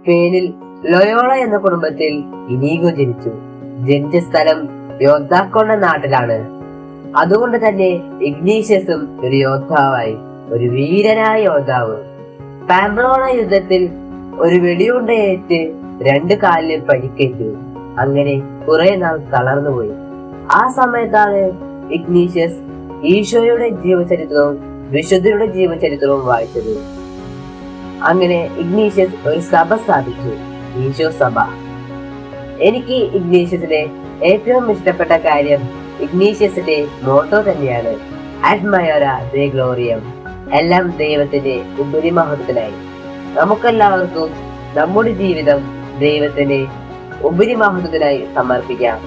സ്പെയിനിൽ ലൊയോള എന്ന കുടുംബത്തിൽ ഇനീഗോ ജനിച്ചു. ജനിച്ച സ്ഥലം യോദ്ധാക്കളുടെ നാട്ടിലാണ്. അതുകൊണ്ട് തന്നെ ഇഗ്നീഷ്യസും ഒരു യോദ്ധാവായി, ഒരു വീരനായ യോദ്ധാവ്. പാംപ്ലോണ യുദ്ധത്തിൽ ഒരു വെടിയുണ്ടയേറ്റ് 2 കാലിലും പരിക്കേറ്റു. അങ്ങനെ കുറെ നാൾ തളർന്നുപോയി. ആ സമയത്താണ് ഇഗ്നീഷ്യസ് ഈശോയുടെ ജീവചരിത്രവും വിശുദ്ധരുടെ ജീവചരിത്രവും വായിച്ചത്. അങ്ങനെ ഇഗ്നീഷ്യസ് ഒരു സഭ സ്ഥാപിച്ചു, ഈശോ സഭ. എനിക്ക് ഇഗ്നീഷ്യസിനെ ഏറ്റവും ഇഷ്ടപ്പെട്ട കാര്യം ഇഗ്നീഷ്യസിന്റെ മോട്ടോ തന്നെയാണ്, അഡ്മയറ ദേ ഗ്ലോറിയം, എല്ലാം ദൈവത്തിന്റെ ഉപരിമഹത്വത്തിനായി. നമുക്കെല്ലാവർക്കും നമ്മുടെ ജീവിതം ദൈവത്തിന്റെ ഉപരിമഹത്വത്തിനായി സമർപ്പിക്കാം.